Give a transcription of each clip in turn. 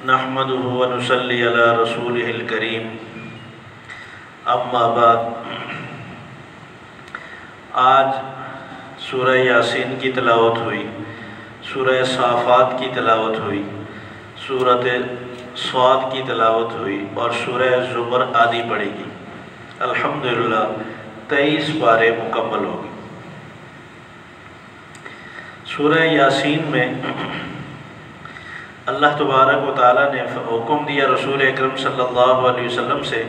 نحمده ونصلی علی رسولہ الکریم، اما بعد۔ آج سورہ یاسین کی تلاوت ہوئی، سورہ صافات کی تلاوت ہوئی، سورۃ صاد کی تلاوت ہوئی اور سورہ زمر آدھی پڑھے گی۔ الحمدللہ 23 پارے مکمل ہو گئے۔ سورہ یاسین میں اللہ تبارک و تعالیٰ نے حکم دیا رسول اکرم صلی اللہ علیہ وسلم سے،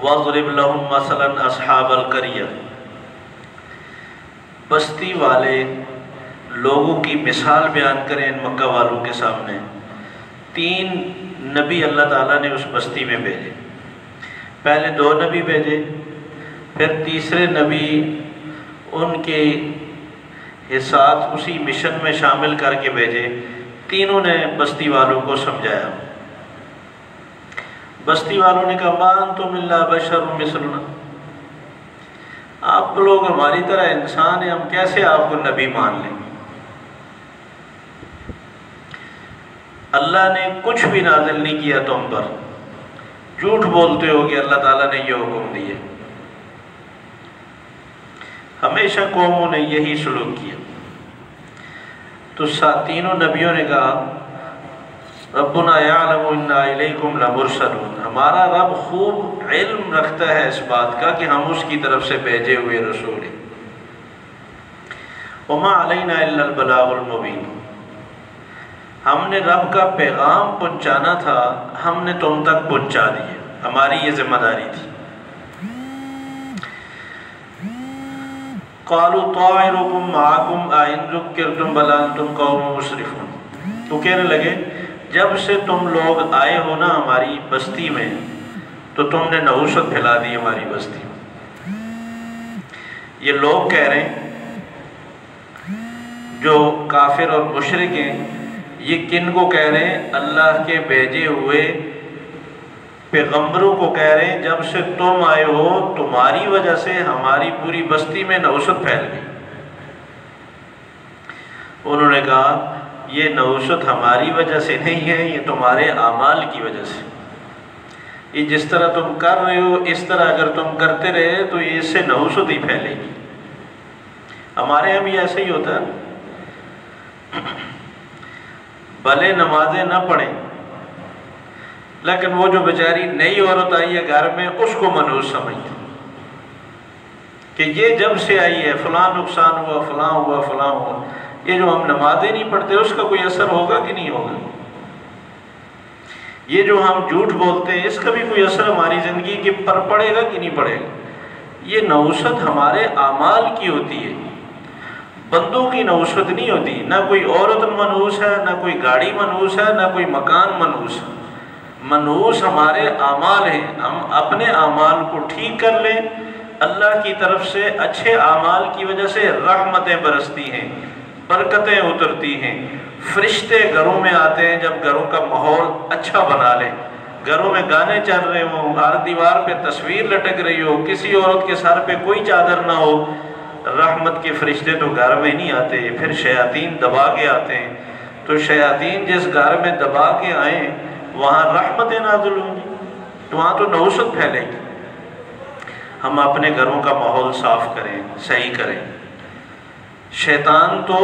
وَاضْرِبْ لَهُمْ مَثَلًا أَصْحَابَ الْقَرْيَةِ، بستی والے لوگوں کی مثال بیان کریں ان مکہ والوں کے سامنے۔ 3 نبی اللہ تعالیٰ نے اس بستی میں بھیجے، پہلے 2 نبی بھیجے، پھر تیسرے نبی ان کے ساتھ اسی مشن میں شامل کر کے بھیجے۔ تینوں نے بستی والوں کو سمجھایا۔ بستی والوں نے کہا، مَا أَنْتُمْ إِلَّا بَشَرٌ مِثْلُنَا، آپ لوگ ہماری طرح انسان ہیں، ہم کیسے آپ کو نبی مان لیں؟ اللہ نے کچھ بھی نازل نہیں کیا تم پر، جھوٹ بولتے ہو کہ اللہ تعالیٰ نے یہ حکم دیے۔ ہمیشہ قوموں نے یہی سلوک کیا۔ تو تینوں نبیوں نے کہا، ربنا یعلم انا الیکم لمرسلون، ہمارا رب خوب علم رکھتا ہے اس بات کا کہ ہم اس کی طرف سے بھیجے ہوئے رسول ہیں۔ وما علینا الا البلاغ المبین، ہم نے رب کا پیغام پہنچانا تھا، ہم نے تم تک پہنچا دیا، ہماری یہ ذمہ داری تھی۔ قالوا طائرکم معکم ان ذکرتم بل انتم قوم مسرفون، تو کہنے لگے جب سے تم لوگ آئے ہو نا ہماری بستی میں تو تم نے نحوست پھیلا دی ہماری بستی میں۔ یہ لوگ کہہ رہے ہیں جو کافر اور مشرک ہیں، یہ کن کو کہہ رہے ہیں؟ اللہ کے بھیجے ہوئے پیغمبروں کو کہہ رہے ہیں، جب سے تم آئے ہو تمہاری وجہ سے ہماری پوری بستی میں نحوست پھیل گئی۔ انہوں نے کہا یہ نحوست ہماری وجہ سے نہیں ہے، یہ تمہارے اعمال کی وجہ سے۔ یہ جس طرح تم کر رہے ہو اس طرح اگر تم کرتے رہے تو یہ اس سے نحوست ہی پھیلے گی۔ ہمارے یہاں بھی ایسا ہی ہوتا ہے، بھلے نمازیں نہ پڑھیں لیکن وہ جو بیچاری نئی عورت آئی ہے گھر میں اس کو منحوس سمجھتے کہ یہ جب سے آئی ہے فلاں نقصان ہوا، فلاں ہوا، فلاں ہوا۔ یہ جو ہم نمازیں نہیں پڑھتے اس کا کوئی اثر ہوگا کہ نہیں ہوگا؟ یہ جو ہم جھوٹ بولتے ہیں اس کا بھی کوئی اثر ہماری زندگی کے پر پڑے گا کہ نہیں پڑے گا؟ یہ نحوست ہمارے اعمال کی ہوتی ہے، بندوں کی نحوست نہیں ہوتی۔ نہ کوئی عورت منحوس ہے، نہ کوئی گاڑی منحوس ہے، نہ کوئی مکان منحوس ہے۔ منحوس ہمارے اعمال ہیں۔ ہم اپنے اعمال کو ٹھیک کر لیں، اللہ کی طرف سے اچھے اعمال کی وجہ سے رحمتیں برستی ہیں، برکتیں اترتی ہیں، فرشتے گھروں میں آتے ہیں جب گھروں کا ماحول اچھا بنا لیں۔ گھروں میں گانے چل رہے ہوں، ہر دیوار پہ تصویر لٹک رہی ہو، کسی عورت کے سر پہ کوئی چادر نہ ہو، رحمت کے فرشتے تو گھر میں نہیں آتے، پھر شیاطین دبا کے آتے ہیں۔ تو شیاطین جس گھر میں دبا کے آئیں وہاں رحمتیں نازل ہوں گی، تو وہاں تو نحوست پھیلے گی۔ ہم اپنے گھروں کا ماحول صاف کریں، صحیح کریں۔ شیطان تو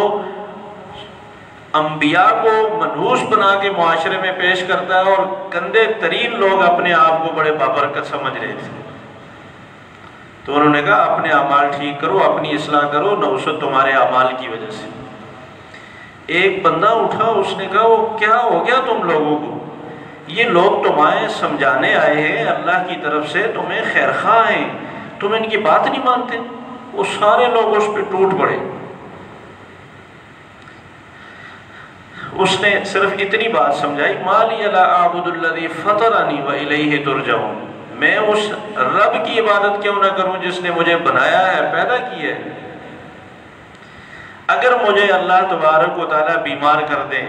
انبیاء کو منحوس بنا کے معاشرے میں پیش کرتا ہے اور گندے ترین لوگ اپنے آپ کو بڑے بابرکت سمجھ رہے تھے۔ تو انہوں نے کہا اپنے اعمال ٹھیک کرو، اپنی اصلاح کرو، نحوست تمہارے اعمال کی وجہ سے۔ ایک بندہ اٹھا، اس نے کہا وہ کیا ہو گیا تم لوگوں کو؟ یہ لوگ تمہیں سمجھانے آئے ہیں اللہ کی طرف سے، تمہیں خیر خواہ ہیں، تم ان کی بات نہیں مانتے؟ وہ سارے لوگ اس پہ ٹوٹ پڑے۔ اس نے صرف اتنی بات سمجھائی، مَا لِيَ لَا أَعْبُدُ الَّذِي فَطَرَنِي وَإِلَيْهِ تُرْجَعُونَ، میں اس رب کی عبادت کیوں نہ کروں جس نے مجھے بنایا ہے، پیدا کیا ہے۔ اگر مجھے اللہ تبارک و تعالیٰ بیمار کر دیں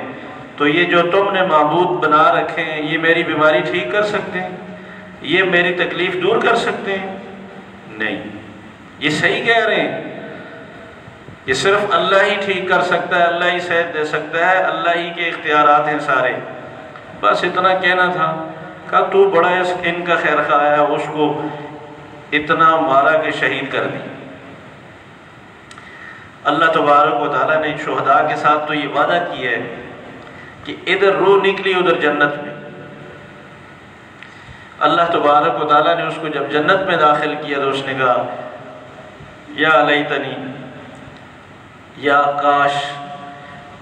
تو یہ جو تم نے معبود بنا رکھے ہیں یہ میری بیماری ٹھیک کر سکتے ہیں؟ یہ میری تکلیف دور کر سکتے ہیں؟ نہیں۔ یہ صحیح کہہ رہے ہیں، یہ صرف اللہ ہی ٹھیک کر سکتا ہے، اللہ ہی صحت دے سکتا ہے، اللہ ہی کے اختیارات ہیں سارے۔ بس اتنا کہنا تھا۔ کہا تو بڑا ان کا خیر خواہ ہے، اس کو اتنا مارا کہ شہید کر دی۔ اللہ تبارک و تعالیٰ نے شہداء کے ساتھ تو یہ وعدہ کیا ہے کہ ادھر روح نکلی ادھر جنت میں۔ اللہ تبارک و تعالیٰ نے اس کو جب جنت میں داخل کیا تو اس نے کہا یا لیتنی، یا کاش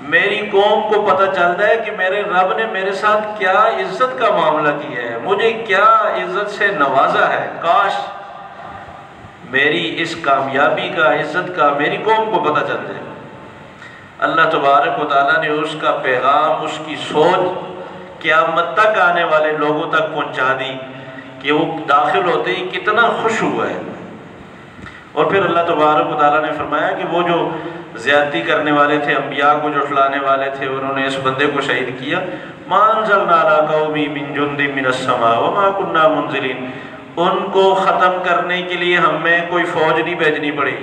میری قوم کو پتہ چلتا ہے کہ میرے رب نے میرے ساتھ کیا عزت کا معاملہ کیا ہے، مجھے کیا عزت سے نوازا ہے، کاش میری اس کامیابی کا، عزت کا میری قوم کو پتہ چل جائے۔ اللہ تبارک و تعالیٰ نے اس کا پیغام، اس کی سوچ قیامت تک آنے والے لوگوں تک پہنچا دی کہ وہ داخل ہوتے ہی کتنا خوش ہوا ہے۔ اور پھر اللہ تبارک و تعالیٰ نے فرمایا کہ وہ جو زیادتی کرنے والے تھے، انبیاء کو جو جھٹلانے والے تھے، انہوں نے اس بندے کو شہید کیا۔ ما انزلنا علی قومی من جند من السماء وما كنا منزلین، ان کو ختم کرنے کے لیے ہمیں کوئی فوج نہیں بھیجنی پڑی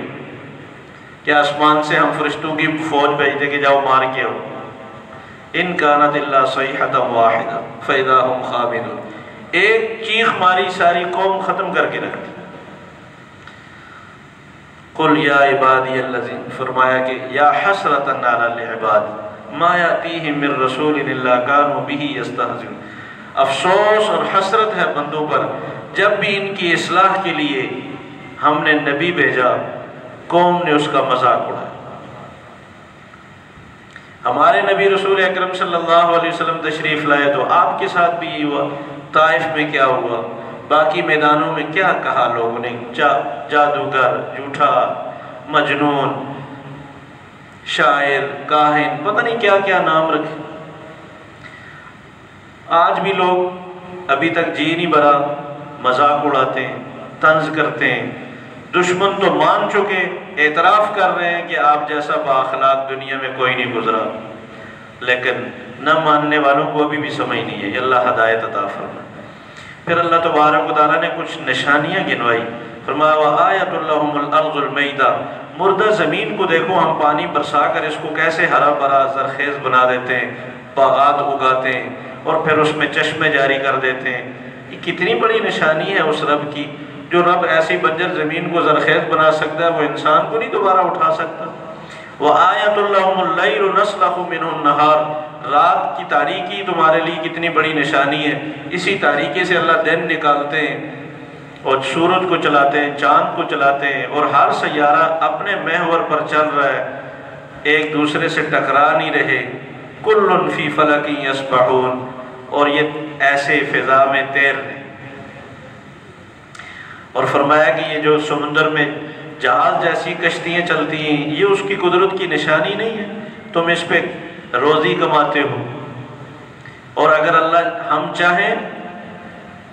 کہ آسمان سے ہم فرشتوں کی فوج بھیج دیں کہ جاؤ مار کے آؤ۔ ان کانت الا صیحۃ واحدہ فاذا هم خامدون، ایک چیخ ماری ساری قوم ختم کر کے رکھ دی۔ قل یا عبادی الذین، فرمایا کہ یا حسرۃ علی العباد ما یاتیہم من رسول الا کانوا بہ یستہزئون، افسوس اور حسرت ہے بندوں پر جب بھی ان کی اصلاح کے لیے ہم نے نبی بھیجا، قوم نے اس کا مذاق اڑایا۔ ہمارے نبی رسول اکرم صلی اللہ علیہ وسلم تشریف لائے تو آپ کے ساتھ بھی یہ ہوا، طائف میں کیا ہوا، باقی میدانوں میں کیا کہا لوگوں نے، جادوگر، جھوٹا، مجنون، شاعر، کاہن، پتہ نہیں کیا کیا نام رکھے۔ آج بھی لوگ ابھی تک جی نہیں بھرا، مذاق اڑاتے ہیں، طنز کرتے ہیں۔ دشمن تو مان چکے، اعتراف کر رہے ہیں کہ آپ جیسا بااخلاق دنیا میں کوئی نہیں گزرا، لیکن نہ ماننے والوں کو ابھی بھی سمجھ نہیں ہے۔ اللہ ہدایت عطا فرمائے۔ پھر اللہ تبارک و تعالیٰ نے کچھ نشانیاں گنوائی، فرمایا وآیۃ لہم الارض المیتہ، مردہ زمین کو دیکھو ہم پانی برسا کر اس کو کیسے ہرا بھرا زرخیز بنا دیتے ہیں، باغات اگاتے ہیں اور پھر اس میں چشمے جاری کر دیتے ہیں۔ یہ کتنی بڑی نشانی ہے اس رب کی، جو رب ایسی بنجر زمین کو زرخیز بنا سکتا ہے، وہ انسان کو نہیں دوبارہ اٹھا سکتا۔ وآیۃ لہم اللیل نسلخ منہ النہار، رات کی تاریکی تمہارے لیے کتنی بڑی نشانی ہے، اسی تاریکی سے اللہ دن نکالتے ہیں اور سورج کو چلاتے ہیں، چاند کو چلاتے ہیں، اور ہر سیارہ اپنے محور پر چل رہا ہے، ایک دوسرے سے ٹکرا نہیں رہے۔ کل فی فلک یسبحون، اور یہ ایسے فضا میں تیر رہے۔ اور فرمایا کہ یہ جو سمندر میں جہاز جیسی کشتیاں چلتی ہیں، یہ اس کی قدرت کی نشانی نہیں ہے، تم اس پہ روزی کماتے ہو۔ اور اگر اللہ ہم چاہیں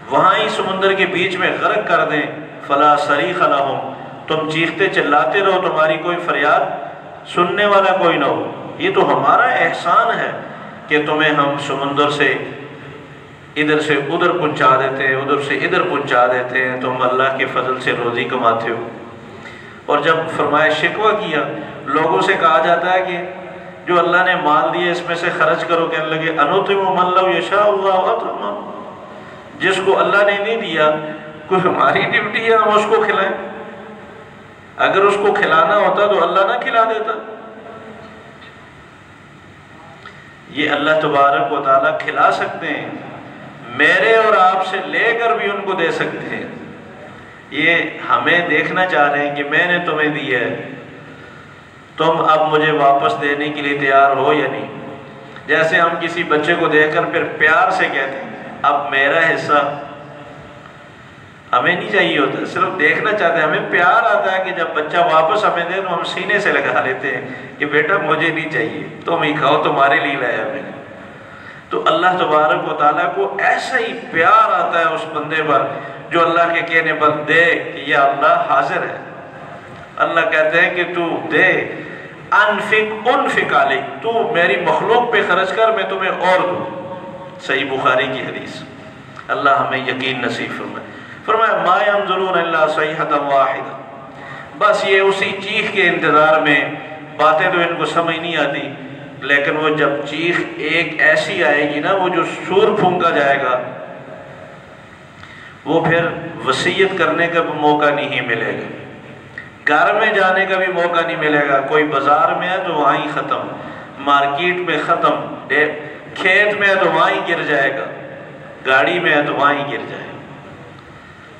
وہاں ہی سمندر کے بیچ میں غرق کر دیں، فلا صریخ لہم، تم چیختے چلاتے رہو، تمہاری کوئی فریاد سننے والا کوئی نہ ہو۔ یہ تو ہمارا احسان ہے کہ تمہیں ہم سمندر سے ادھر سے ادھر پہنچا دیتے ہیں، ادھر سے ادھر پہنچا دیتے ہیں، تم اللہ کے فضل سے روزی کماتے ہو۔ اور جب فرمایا شکوہ کیا، لوگوں سے کہا جاتا ہے کہ جو اللہ نے مال دیا اس میں سے خرچ کرو، کہنے لگے انطعم من لو یشاء اللہ اطعمہ، جس کو اللہ نے نہیں دیا کوئی ہماری ڈیوٹی ہے ہم اس کو کھلائیں؟ اگر اس کو کھلانا ہوتا تو اللہ نہ کھلا دیتا۔ یہ اللہ تبارک و تعالیٰ کھلا سکتے ہیں، میرے اور آپ سے لے کر بھی ان کو دے سکتے ہیں۔ یہ ہمیں دیکھنا چاہ رہے ہیں کہ میں نے تمہیں دی ہے، تم اب مجھے واپس دینے کے لیے تیار ہو یا نہیں۔ جیسے ہم کسی بچے کو دیکھ کر پھر پیار سے کہتے ہیں اب میرا حصہ، ہمیں نہیں چاہیے ہوتا، صرف دیکھنا چاہتے ہیں، ہمیں پیار آتا ہے کہ جب بچہ واپس ہمیں دے تو ہم سینے سے لگا لیتے ہیں کہ بیٹا مجھے نہیں چاہیے، تم ہی کھاؤ، تمہارے لیے لایا میں نے۔ تو اللہ تبارک و تعالیٰ کو ایسا ہی پیار آتا ہے اس بندے پر جو اللہ کے کہنے پر دے کہ یہ اللہ حاضر ہے۔ اللہ کہتے ہیں کہ تو دے، انفق علیک، تو میری مخلوق پہ خرچ کر، میں تمہیں اور دوں۔ صحیح بخاری کی حدیث۔ اللہ ہمیں یقین نصیب فرمائے۔ فرمایا ما ينظرون الا صیحۃ واحدہ، بس یہ اسی چیخ کے انتظار میں، باتیں تو ان کو سمجھ نہیں آتی، لیکن وہ جب چیخ ایک ایسی آئے گی نا، وہ جو سور پھونکا جائے گا، وہ پھر وصیت کرنے کا بھی موقع نہیں ملے گا، گھر میں جانے کا بھی موقع نہیں ملے گا۔ کوئی بازار میں ہے تو وہاں ہی ختم، مارکیٹ میں ختم، کھیت میں ہے تو وہاں ہی گر جائے گا، گاڑی میں ہے تو وہاں ہی گر جائے گا۔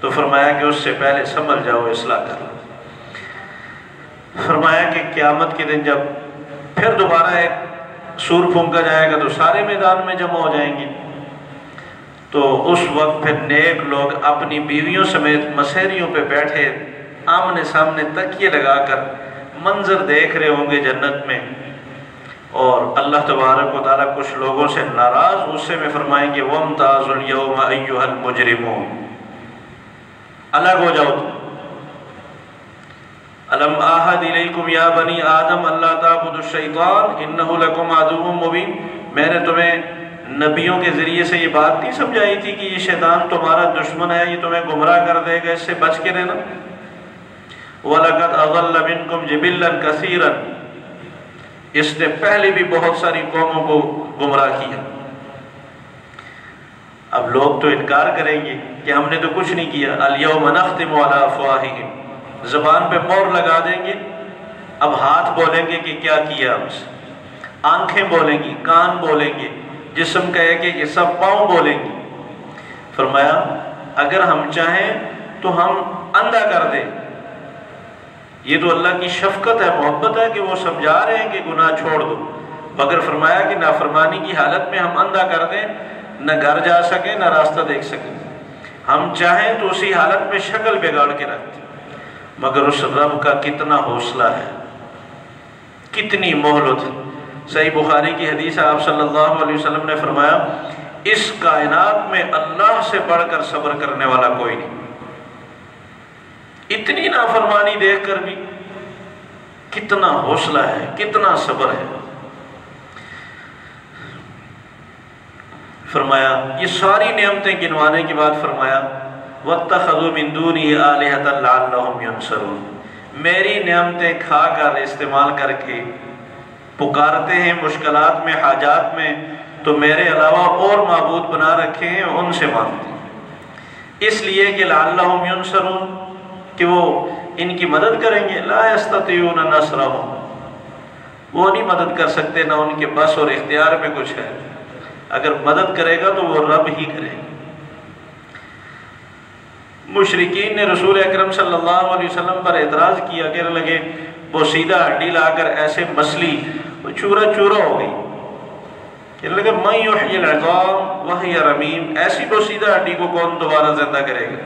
تو فرمایا کہ اس سے پہلے سنبھل جاؤ، اصلاح کر لو۔ فرمایا کہ قیامت کے دن جب پھر دوبارہ ایک سور پھونکا جائے گا تو سارے میدان میں جمع ہو جائیں گے، تو اس وقت پھر نیک لوگ اپنی بیویوں سمیت مسیریوں پہ بیٹھے آمنے سامنے تکیے لگا کر منظر دیکھ رہے ہوں گے جنت میں، اور اللہ تبارک و تعالیٰ کچھ لوگوں سے ناراض غصے میں فرمائیں گے وَامْتَازُوا الْيَوْمَ أَيُّهَا الْمُجْرِمُونَ، الگ ہو جاؤ تم۔ أَلَمْ أَعْهَدْ إِلَيْكُمْ يَا بَنِي آدَمَ أَلَّا تَعْبُدُوا الشَّيْطَانَ إِنَّهُ لَكُمْ عَدُوٌّ مُّبِينٌ، میں نے تمہیں نبیوں کے ذریعے سے یہ بات نہیں سمجھائی تھی کہ یہ شیطان تمہارا دشمن ہے، یہ تمہیں گمراہ کر دے گا، اس سے بچ کے رہنا۔ وَلَقَدْ أَضَلَّ مِنْكُمْ جِبِلًّا كَثِيرًا، اس نے پہلے بھی بہت ساری قوموں کو گمراہ کیا۔ اب لوگ تو انکار کریں گے کہ ہم نے تو کچھ نہیں کیا، الْيَوْمَ نَخْتِمُ عَلَىٰ أَفْوَاهِهِمْ، زبان پہ مور لگا دیں گے، اب ہاتھ بولیں گے کہ کیا کیا ہم سے، آنکھیں بولیں گی، کان بولیں گے، جسم کہے کہ یہ سب پاؤں بولیں گے۔ فرمایا اگر ہم چاہیں تو ہم اندھا کر دیں، یہ تو اللہ کی شفقت ہے، محبت ہے کہ وہ سمجھا رہے ہیں کہ گناہ چھوڑ دو، مگر فرمایا کہ نافرمانی کی حالت میں ہم اندھا کر دیں، نہ گھر جا سکیں نہ راستہ دیکھ سکیں، ہم چاہیں تو اسی حالت میں شکل بگاڑ کے رکھتے، مگر اس رب کا کتنا حوصلہ ہے، کتنی مہلت۔ صحیح بخاری کی حدیث ہے، آپ صلی اللہ علیہ وسلم نے فرمایا اس کائنات میں اللہ سے بڑھ کر صبر کرنے والا کوئی نہیں، اتنی نافرمانی دیکھ کر بھی کتنا حوصلہ ہے، کتنا صبر ہے۔ فرمایا یہ ساری نعمتیں گنوانے کے بعد فرمایا وَاتَّخَذُوا مِن دُونِهِ آلِهَةً لَعَلَّهُمْ يُنصَرُونَ، میری نعمتیں کھا کر استعمال کر کے پکارتے ہیں مشکلات میں، حاجات میں، تو میرے علاوہ اور معبود بنا رکھے ہیں، ان سے مانگتے ہیں، اس لیے کہ لَعَلَّهُمْ يُنصَرُونَ، کہ وہ ان کی مدد کریں گے۔ لَا يَسْتَطِيعُونَ نَصْرَهُمْ، وہ نہیں مدد کر سکتے، نہ ان کے بس اور اختیار میں کچھ ہے، اگر مدد کرے گا تو وہ رب ہی کرے گا۔ مشرکین نے رسول اکرم صلی اللہ علیہ وسلم پر اعتراض کیا، کہنے لگے وہ سیدھا ہڈی لا کر ایسے مسلی وہ چورا چورا ہو گئی، کہنے لگے مَن یحیی العظام وہی رمیم، ایسی وہ سیدھا ہڈی کو کون دوبارہ زندہ کرے گا؟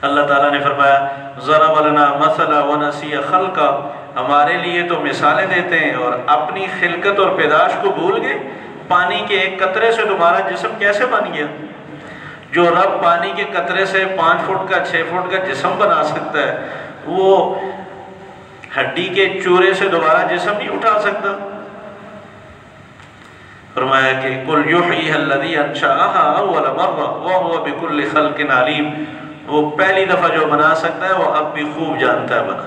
اللہ تعالیٰ نے فرمایا ضرب لنا مثلا ونسی خلقا، ہمارے لیے تو مثالیں دیتے ہیں اور اپنی خلقت اور پیدائش کو بھول گئے۔ پانی کے ایک قطرے سے تمہارا جسم کیسے بن گیا؟ جو رب پانی کے قطرے سے 5 فٹ کا 6 فٹ کا جسم بنا سکتا ہے، وہ ہڈی کے چورے سے دوبارہ جسم نہیں اٹھا سکتا۔ فرمایا کہ قُلْ يُحْيِيهَا الَّذِي أَنشَأَهَا أَوَّلَ مَرَّةٍ وَهُوَ بِكُلِّ خَلْقٍ عَلِيمٌ، وہ پہلی دفعہ جو بنا سکتا ہے وہ اب بھی خوب جانتا ہے بنا۔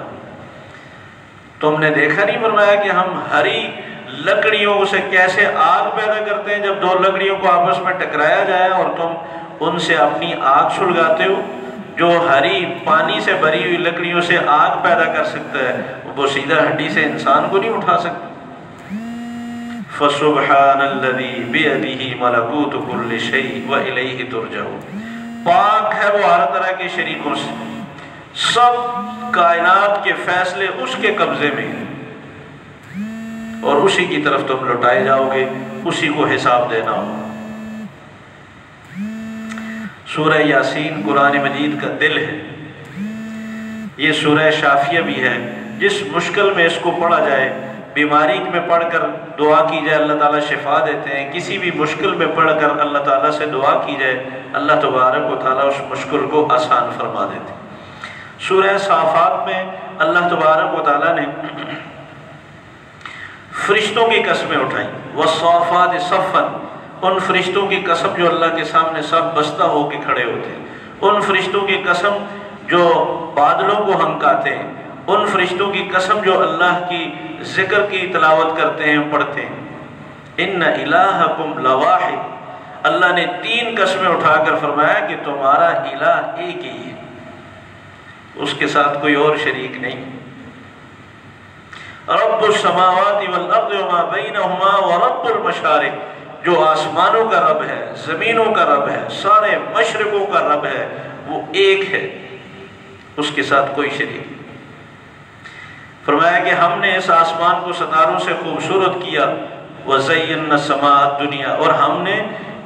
تم نے دیکھا نہیں فرمایا کہ ہم ہری لکڑیوں سے کیسے آگ پیدا کرتے ہیں، جب 2 لکڑیوں کو آپس میں ٹکرایا جائے اور تم ان سے اپنی آگ سلگاتے ہو، جو ہری پانی سے بھری ہوئی لکڑیوں سے آگ پیدا کر سکتا ہے وہ سیدھا ہڈی سے انسان کو نہیں اٹھا سکتا۔ فَسُبْحَانَ الَّذِي بِيَدِهِ مَلَكُوتُ كُلِّ شَيْءٍ وَإِلَيْهِ تُرْجَعُونَ، پاک ہے وہ ہر طرح کے شریکوں سے، سب کائنات کے فیصلے اس کے قبضے میں ہیں اور اسی کی طرف تم لوٹائے جاؤ گے، اسی کو حساب دینا ہوگا۔ سورہ یاسین قرآن مجید کا دل ہے، یہ سورہ شافیہ بھی ہے، جس مشکل میں اس کو پڑھا جائے، بیماری میں پڑھ کر دعا کی جائے اللہ تعالیٰ شفا دیتے ہیں، کسی بھی مشکل میں پڑھ کر اللہ تعالیٰ سے دعا کی جائے اللہ تبارک و تعالیٰ اس مشکل کو آسان فرما دیتے ہیں۔ سورہ صافات میں اللہ تبارک و تعالیٰ نے فرشتوں کی قسمیں اٹھائیں، وَالصَّافَاتِ صَفًّا، ان فرشتوں کی قسم جو اللہ کے سامنے سب بستہ ہو کے کھڑے ہوتے ہیں، ان فرشتوں کی قسم جو بادلوں کو ہنکاتے ہیں، ان فرشتوں کی قسم جو اللہ کی ذکر کی تلاوت کرتے ہیں، پڑھتے ہیں۔ ان الہکم لواحد، اللہ نے 3 قسمیں اٹھا کر فرمایا کہ تمہارا الہ ایک ہی ہے، اس کے ساتھ کوئی اور شریک نہیں۔ رب السماوات والارض وما بینہما ورب المشارق، جو آسمانوں کا رب ہے، زمینوں کا رب ہے، سارے مشرقوں کا رب ہے، وہ ایک ہے، اس کے ساتھ کوئی شریک نہیں۔ فرمایا کہ ہم نے اس آسمان کو ستاروں سے خوبصورت کیا، وَزَيَّنَّا السَّمَاءَ الدُّنْيَا، اور ہم نے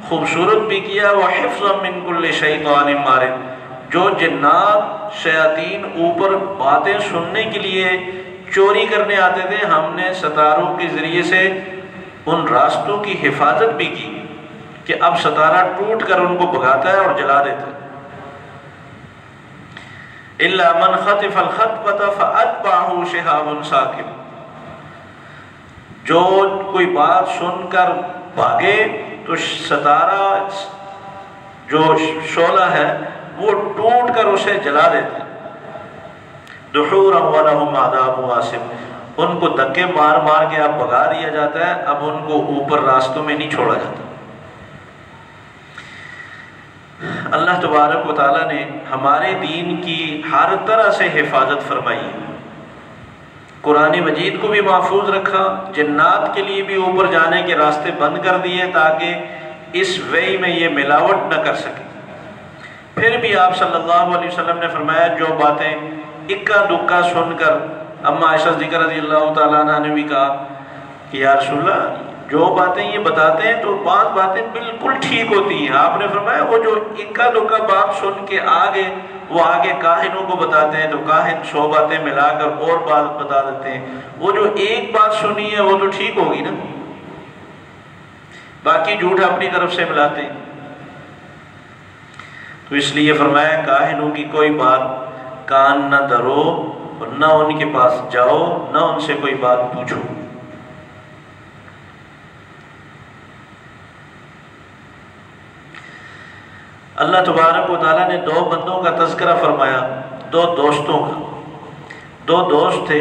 خوبصورت بھی کیا، وَحِفْظًا مِّن كُلِّ شَيْطَانٍ مَارِدٍ، جو جنات شیاطین اوپر باتیں سننے کے لیے چوری کرنے آتے تھے، ہم نے ستاروں کے ذریعے سے ان راستوں کی حفاظت بھی کی کہ اب ستارہ ٹوٹ کر ان کو بھگاتا ہے اور جلا دیتا ہے۔ إِلَّا مَنْ خَطِفَ الْخَطْفَةَ فَأَتْبَعَهُ شِهَابٌ ثَاقِبٌ، جو کوئی بات سن کر بھاگے تو ستارہ جو شعلہ ہے وہ ٹوٹ کر اسے جلا دیتا ہے۔ دُحُورًا وَلَهُمْ عَذَابٌ وَاصِبٌ، ان کو دھکے مار مار کے اب بھگا دیا جاتا ہے، اب ان کو اوپر راستوں میں نہیں چھوڑا جاتا۔ اللہ تبارک و تعالیٰ نے ہمارے دین کی ہر طرح سے حفاظت فرمائی ہے، قرآن مجید کو بھی محفوظ رکھا، جنات کے لیے بھی اوپر جانے کے راستے بند کر دیے تاکہ اس وحی میں یہ ملاوٹ نہ کر سکے۔ پھر بھی آپ صلی اللہ علیہ وسلم نے فرمایا جو باتیں اکا دکا سن کر، اما عائشہ صدیقہ رضی اللہ تعالیٰ عنہ نے بھی کہا کہ یا رسول اللہ جو باتیں یہ بتاتے ہیں تو بعض باتیں بالکل ٹھیک ہوتی ہیں، آپ نے فرمایا وہ جو اکا دکا بات سن کے آگے وہ آگے کاہنوں کو بتاتے ہیں تو کاہن 100 باتیں ملا کر اور بات بتا دیتے ہیں، وہ جو ایک بات سنی ہے وہ تو ٹھیک ہوگی نا، باقی جھوٹ اپنی طرف سے ملاتے ہیں۔ تو اس لیے فرمایا کاہنوں کی کوئی بات کان نہ دھرو اور نہ ان کے پاس جاؤ، نہ ان سے کوئی بات پوچھو۔ اللہ تبارک و تعالیٰ نے 2 بندوں کا تذکرہ فرمایا، 2 دوستوں کا۔ 2 دوست تھے،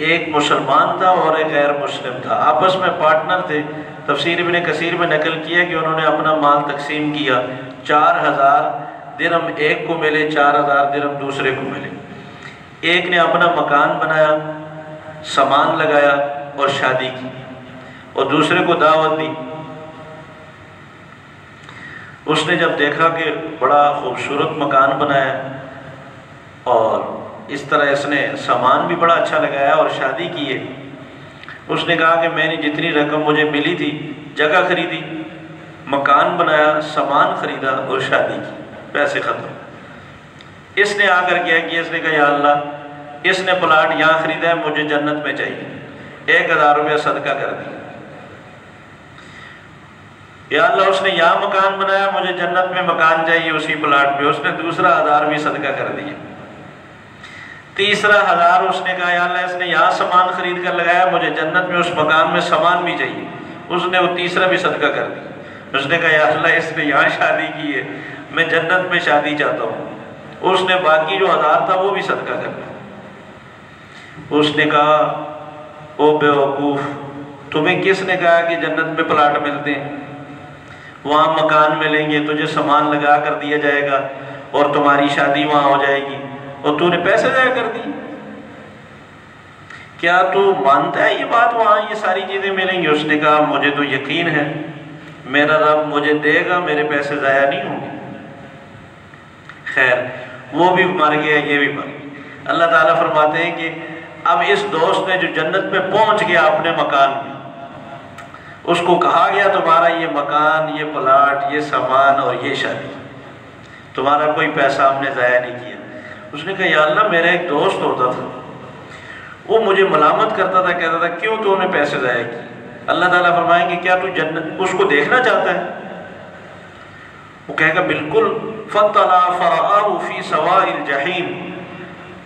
ایک مسلمان تھا اور ایک غیر مسلم تھا، آپس میں پارٹنر تھے۔ تفسیر ابن کثیر میں نقل کیا کہ انہوں نے اپنا مال تقسیم کیا، 4000 درہم ایک کو ملے، 4000 درہم دوسرے کو ملے۔ ایک نے اپنا مکان بنایا، سامان لگایا اور شادی کی، اور دوسرے کو دعوت دی۔ اس نے جب دیکھا کہ بڑا خوبصورت مکان بنایا اور اس طرح اس نے سامان بھی بڑا اچھا لگایا اور شادی کی ہے، اس نے کہا کہ میں نے جتنی رقم مجھے ملی تھی، جگہ خریدی، مکان بنایا، سامان خریدا اور شادی کی، پیسے ختم۔ اس نے آ کر کیا کہ اس نے کہا یا اللہ اس نے پلاٹ یہاں خریدا ہے، مجھے جنت میں چاہیے، 1000 روپیہ صدقہ کر دیا۔ یا اللہ اس نے یہاں مکان بنایا، مجھے جنت میں مکان چاہیے اسی پلاٹ پہ، اس نے دوسرا 1000 بھی صدقہ کر دیا۔ تیسرا 1000 اس نے کہا یا اللہ اس نے یہاں سامان خرید کر لگایا، مجھے جنت میں اس مکان میں سامان بھی چاہیے، اس نے وہ تیسرا بھی صدقہ کر دیا۔ اس نے کہا یا اللہ اس نے یہاں شادی کی ہے، میں جنت میں شادی چاہتا ہوں، اس نے باقی جو 1000 تھا وہ بھی صدقہ کر دیا۔ اس نے کہا او بے وقوف، تمہیں کس نے کہا کہ جنت میں پلاٹ ملتے ہیں، وہاں مکان ملیں گے، تجھے سامان لگا کر دیا جائے گا اور تمہاری شادی وہاں ہو جائے گی، اور تو نے پیسے ضائع کر دی؟ کیا تو مانتا ہے یہ بات وہاں یہ ساری چیزیں ملیں گی؟ اس نے کہا مجھے تو یقین ہے میرا رب مجھے دے گا، میرے پیسے ضائع نہیں ہوں گے۔ خیر وہ بھی مر گیا، یہ بھی مر گیا۔ اللہ تعالیٰ فرماتے ہیں کہ اب اس دوست نے جو جنت میں پہنچ گیا اپنے مکان میں، اس کو کہا گیا تمہارا یہ مکان، یہ پلاٹ، یہ سامان اور یہ شادی، تمہارا کوئی پیسہ ہم نے ضائع نہیں کیا۔ اس نے کہا یا اللہ میرا ایک دوست ہوتا تھا، وہ مجھے ملامت کرتا تھا، کہتا تھا کیوں تو نے پیسے ضائع کیے۔ اللہ تعالیٰ فرمائیں گے کیا تو جنت اس کو دیکھنا چاہتا ہے؟ وہ کہے گا بالکل۔ فَطَّلَعَ فَرَآهُ فِي سَوَاءِ الْجَحِيمِ،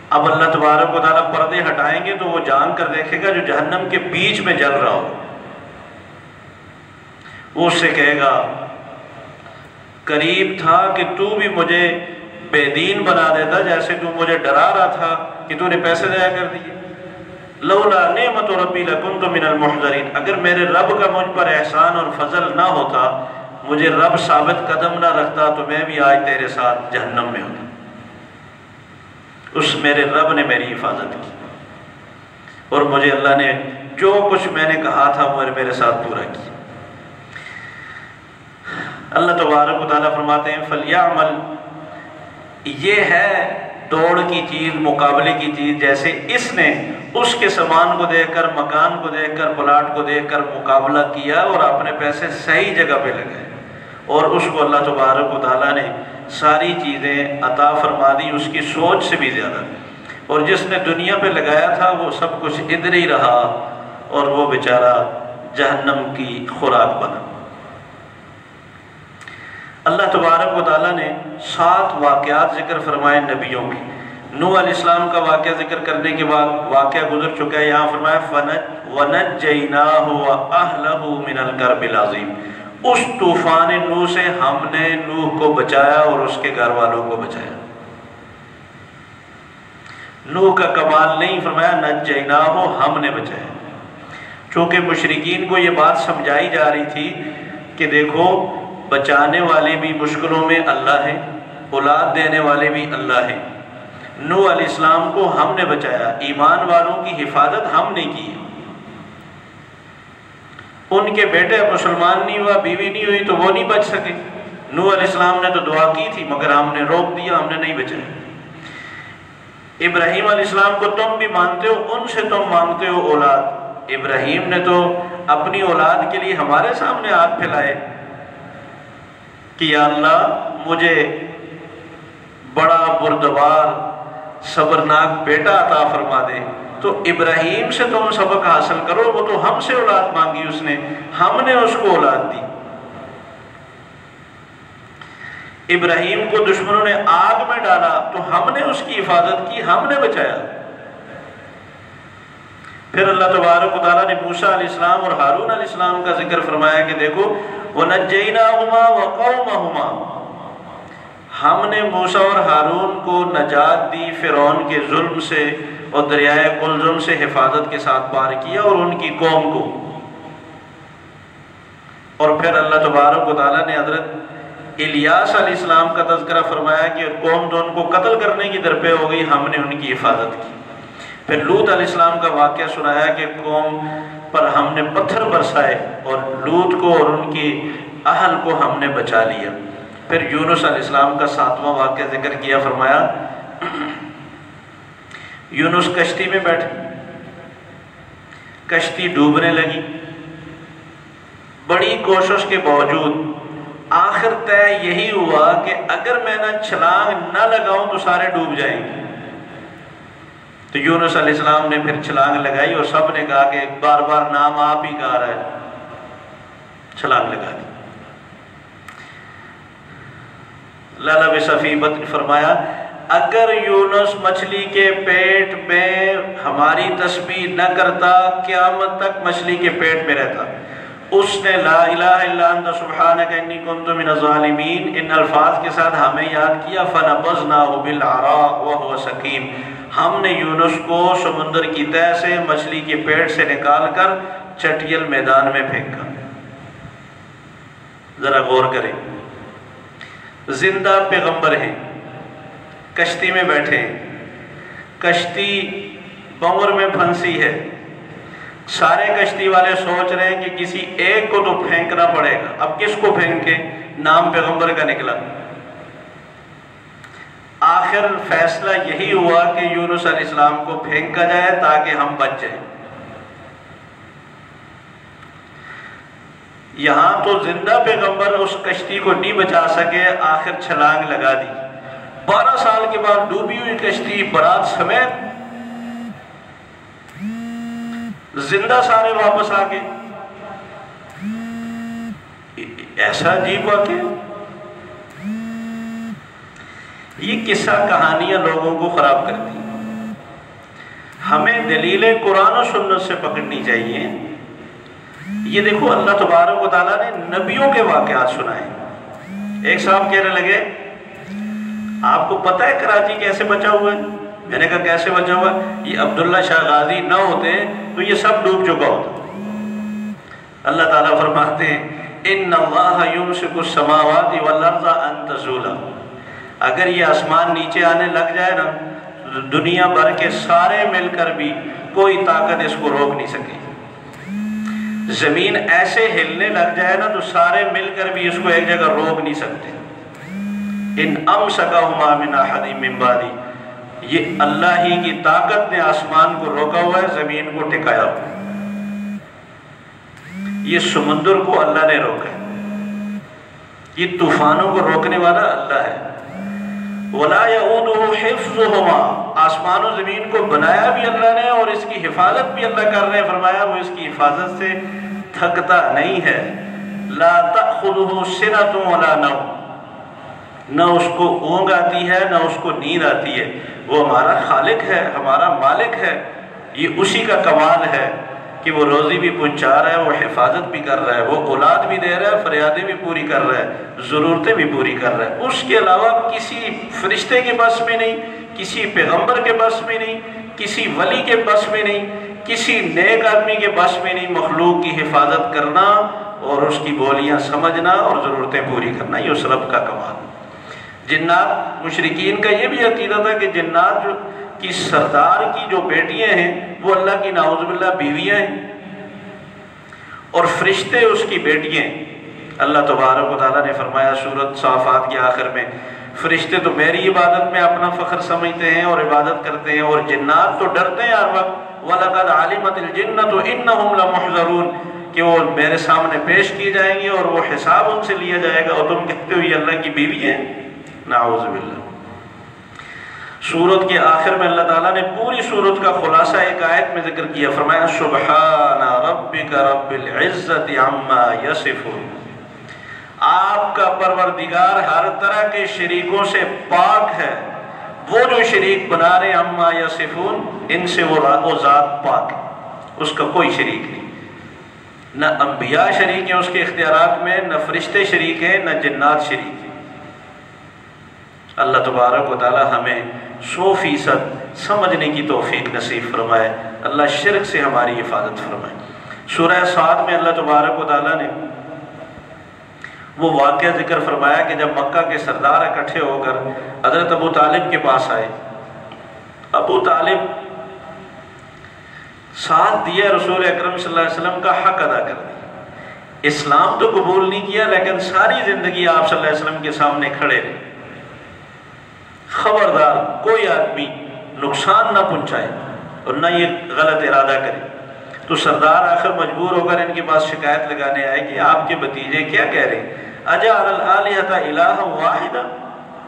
اب اللہ تبارک و تعالیٰ پردے ہٹائیں گے تو وہ جان کر دیکھے گا جو جہنم کے بیچ میں جل رہا ہو۔ وہ اس سے کہے گا قریب تھا کہ تو بھی مجھے بے دین بنا دیتا، جیسے تو مجھے ڈرا رہا تھا کہ تو نے پیسے ضائع کر دیے۔ لولا نعمت ربی لکنت من المحضرین، اگر میرے رب کا مجھ پر احسان اور فضل نہ ہوتا، مجھے رب ثابت قدم نہ رکھتا، تو میں بھی آج تیرے ساتھ جہنم میں ہوتا۔ اس میرے رب نے میری حفاظت کی اور مجھے اللہ نے جو کچھ میں نے کہا تھا وہ میرے ساتھ پورا کیا۔ اللہ تبارک و تعالیٰ فرماتے ہیں فَلْيَعْمَلْ، یہ ہے دوڑ کی چیز، مقابلے کی چیز، جیسے اس نے اس کے سامان کو دیکھ کر، مکان کو دیکھ کر، پلاٹ کو دیکھ کر مقابلہ کیا اور اپنے پیسے صحیح جگہ پہ لگائے، اور اس کو اللہ تبارک و تعالیٰ نے ساری چیزیں عطا فرما دی اس کی سوچ سے بھی زیادہ، اور جس نے دنیا پہ لگایا تھا وہ سب کچھ ادھر ہی رہا اور وہ بیچارہ جہنم کی خوراک بنا۔ اللہ تبارک و تعالیٰ نے 7 واقعات ذکر فرمائے نبیوں کے۔ نوح علیہ السلام کا واقعہ ذکر کرنے کے بعد واقعہ گزر چکا ہے، یہاں فرمایا وَنَجَّيْنَاهُ وَأَهْلَهُ مِنَ الْكَرْبِ الْعَظِيمِ، اس طوفان نوح سے ہم نے نوح کو بچایا اور اس کے گھر والوں کو بچایا۔ نوح کا کمال نہیں، فرمایا نَجَّيْنَاهُ، ہم نے بچایا۔ چونکہ مشرکین کو یہ بات سمجھائی جا رہی تھی کہ دیکھو بچانے والے بھی مشکلوں میں اللہ ہے، اولاد دینے والے بھی اللہ ہے۔ نوح علیہ السلام کو ہم نے بچایا، ایمان والوں کی حفاظت ہم نے کی۔ ان کے بیٹے مسلمان نہیں ہوا، بیوی نہیں ہوئی تو وہ نہیں بچ سکے۔ نوح علیہ السلام نے تو دعا کی تھی مگر ہم نے روک دیا، ہم نے نہیں بچایا۔ ابراہیم علیہ السلام کو تم بھی مانتے ہو، ان سے تم مانگتے ہو اولاد۔ ابراہیم نے تو اپنی اولاد کے لیے ہمارے سامنے ہاتھ پھیلائے کہ یا اللہ مجھے بڑا بردبار صبرناک بیٹا عطا فرما دے۔ تو ابراہیم سے تم سبق حاصل کرو، وہ تو ہم سے اولاد مانگی اس نے، ہم نے اس کو اولاد دی۔ ابراہیم کو دشمنوں نے آگ میں ڈالا تو ہم نے اس کی حفاظت کی، ہم نے بچایا۔ پھر اللہ تبارک و تعالیٰ نے موسیٰ علیہ السلام اور ہارون علیہ السلام کا ذکر فرمایا کہ دیکھو وَنَجَّيْنَاهُمَا وَقَوْمَهُمَا، ہم نے موسیٰ اور ہارون کو نجات دی فرعون کے ظلم سے اور دریائے قلزم سے حفاظت کے ساتھ پار کیا، اور ان کی قوم کو۔ اور پھر اللہ تبارک و تعالیٰ نے حضرت الیاس علیہ السلام کا تذکرہ فرمایا کہ قوم تو ان کو قتل کرنے کی درپے ہو گئی، ہم نے ان کی حفاظت کی۔ پھر لوط علیہ السلام کا واقعہ سنایا کہ قوم پر ہم نے پتھر برسائے اور لوط کو اور ان کی اہل کو ہم نے بچا لیا۔ پھر یونس علیہ السلام کا 7واں واقعہ ذکر کیا، فرمایا یونس کشتی میں بیٹھے، کشتی ڈوبنے لگی، بڑی کوشش کے باوجود آخر طے یہی ہوا کہ اگر میں نہ چھلانگ نہ لگاؤں تو سارے ڈوب جائیں گے۔ تو یونس علیہ السلام نے پھر چھلانگ لگائی اور سب نے کہا کہ بار بار نام آپ ہی کہا رہا ہے، چھلانگ لگا دی۔ لَلَبِثَ فِي بَطْنِ، فرمایا اگر یونس مچھلی کے پیٹ میں ہماری تسبیح نہ کرتا قیامت تک مچھلی کے پیٹ میں رہتا۔ اس نے لا الہ الا انت سبحانک انی کنت من الظالمین ان الفاظ کے ساتھ ہمیں یاد کیا، فنبذناہ بالعراء وہو سقیم، ہم نے یونس کو سمندر کی تہہ سے مچھلی کے پیٹ سے نکال کر چٹیل میدان میں پھینکا۔ ذرا غور کریں، زندہ پیغمبر ہیں، کشتی میں بیٹھے ہیں، کشتی بنور میں پھنسی ہے، سارے کشتی والے سوچ رہے ہیں کہ کسی ایک کو تو پھینکنا پڑے گا، اب کس کو پھینکے؟ نام پیغمبر کا نکلا۔ آخر فیصلہ یہی ہوا کہ یونس علیہ السلام کو پھینکا جائے تاکہ ہم بچ جائیں۔ یہاں تو زندہ پیغمبر اس کشتی کو نہیں بچا سکے، آخر چھلانگ لگا دی۔ 12 سال کے بعد ڈوبی ہوئی کشتی برات سمیت زندہ سارے واپس آ گئے۔ ایسا عجیب واقعہ، یہ قصہ کہانیاں لوگوں کو خراب کرتی ہیں۔ ہمیں دلیل قرآن و سنت سے پکڑنی چاہیے۔ یہ دیکھو اللہ تبارک و تعالیٰ نے نبیوں کے واقعات سنائے۔ ایک صاحب کہنے لگے آپ کو پتہ ہے کراچی کیسے بچا ہوا ہے؟ میں نے کہا کیسے بچا ہوا ہے؟ یہ عبداللہ شاہ غازی نہ ہوتے تو یہ سب ڈوب چکا ہوتا۔ اللہ تعالیٰ فرماتے ہیں ان اللہ یمسک السماوات والارض ان تزولا، اگر یہ آسمان نیچے آنے لگ جائے نا، دنیا بھر کے سارے مل کر بھی کوئی طاقت اس کو روک نہیں سکے۔ زمین ایسے ہلنے لگ جائے نا تو سارے مل کر بھی اس کو ایک جگہ روک نہیں سکتے۔ ان امسکہما من احد من بعدی، یہ اللہ ہی کی طاقت نے آسمان کو روکا ہوا ہے، زمین کو ٹکایا ہوا ہے۔ یہ سمندر کو اللہ نے روکا ہے، یہ طوفانوں کو روکنے والا اللہ ہے۔ وَلَا يَئُودُهُ حِفْظُهُمَا، آسمان و زمین کو بنایا بھی اللہ نے اور اس کی حفاظت بھی اللہ کر رہے ہیں، فرمایا وہ اس کی حفاظت سے تھکتا نہیں ہے۔ لَا تَأْخُذُهُ سِنَةٌ وَلَا نَوْمٌ، نہ اس کو اونگ آتی ہے نہ اس کو نیند آتی ہے، وہ ہمارا خالق ہے، ہمارا مالک ہے۔ یہ اسی کا کمال ہے کہ وہ روزی بھی پہنچا رہا ہے، وہ حفاظت بھی کر رہا ہے، وہ اولاد بھی دے رہا ہے، فریادیں بھی پوری کر رہا ہے، ضرورتیں بھی پوری کر رہا ہے۔ اس کے علاوہ کسی فرشتے کے بس میں نہیں، کسی پیغمبر کے بس میں نہیں، کسی ولی کے بس میں نہیں، کسی نیک آدمی کے بس میں نہیں مخلوق کی حفاظت کرنا اور اس کی بولیاں سمجھنا اور ضرورتیں پوری کرنا۔ یہ اس رب کا کمال۔ جنات، مشرکین کا یہ بھی عقیدہ تھا کہ جنات کی سردار کی جو بیٹیاں ہیں وہ اللہ کی نعوذ باللہ بیویاں ہیں، اور فرشتے اس کی بیٹیاں ہیں۔ اللہ تبارک و تعالیٰ نے فرمایا سورۃ صافات کے آخر میں، فرشتے تو میری عبادت میں اپنا فخر سمجھتے ہیں اور عبادت کرتے ہیں، اور جنات تو ڈرتے ہیں ہر وقت، وَلَقَدْ عَلِمَتِ الْجِنَّةُ إِنَّهُمْ لَمُحْضَرُونَ، کہ وہ میرے سامنے پیش کی جائیں گی اور وہ حساب ان سے لیا جائے گا، اور تم کہتے ہو یہ اللہ کی بیوی ہیں، نعوذ باللہ۔ سورت کے آخر میں اللہ تعالیٰ نے پوری سورت کا خلاصہ ایک آیت میں ذکر کیا، فرمایا سبحان ربک رب العزت عما یصفون، آپ کا پروردگار ہر طرح کے شریکوں سے پاک ہے، وہ جو شریک بنا رہے عما یصفون، ان سے وہ ذات پاک ہے، اس کا کوئی شریک نہیں، نہ انبیاء شریک ہیں اس کے اختیارات میں، نہ فرشتے شریک ہیں، نہ جنات شریک ہیں۔ اللہ تبارک و تعالی ہمیں 100% سمجھنے کی توفیق نصیب فرمائے، اللہ شرک سے ہماری حفاظت فرمائے۔ سورہ صاد میں اللہ تبارک و تعالی نے وہ واقعہ ذکر فرمایا کہ جب مکہ کے سردار اکٹھے ہو کر حضرت ابو طالب کے پاس آئے، ابو طالب ساتھ دیا رسول اکرم صلی اللہ علیہ وسلم کا حق ادا کر دیا، اسلام تو قبول نہیں کیا لیکن ساری زندگی آپ صلی اللہ علیہ وسلم کے سامنے کھڑے رہے، خبردار کوئی آدمی نقصان نہ پہنچائے اور نہ یہ غلط ارادہ کرے۔ تو سردار آخر مجبور ہو کر ان کے پاس شکایت لگانے آئے کہ آپ کے بھتیجے کیا کہہ رہے ہیں، اجعل الآلہۃ الہا واحدا،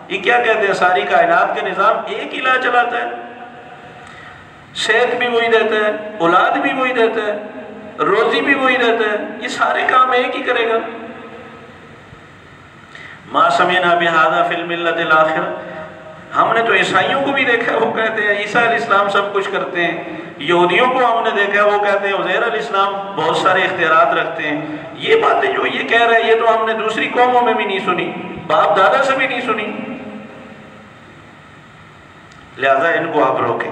یہ کیا کہتے ہیں ساری کائنات کے نظام ایک الہ چلاتا ہے، صحت بھی وہی دیتا ہے، اولاد بھی وہی دیتا ہے، روزی بھی وہی دیتا ہے، یہ سارے کام ایک ہی کرے گا۔ ما سمعنا بہذا فی الملۃ الآخرہ، ہم نے تو عیسائیوں کو بھی دیکھا وہ کہتے ہیں عیسیٰ علیہ السلام سب کچھ کرتے ہیں، یہودیوں کو ہم نے دیکھا وہ کہتے ہیں عزیر علیہ السلام بہت سارے اختیارات رکھتے ہیں، یہ باتیں جو یہ کہہ رہے ہیں یہ تو ہم نے دوسری قوموں میں بھی نہیں سنی، باپ دادا سے بھی نہیں سنی، لہذا ان کو آپ روکیں۔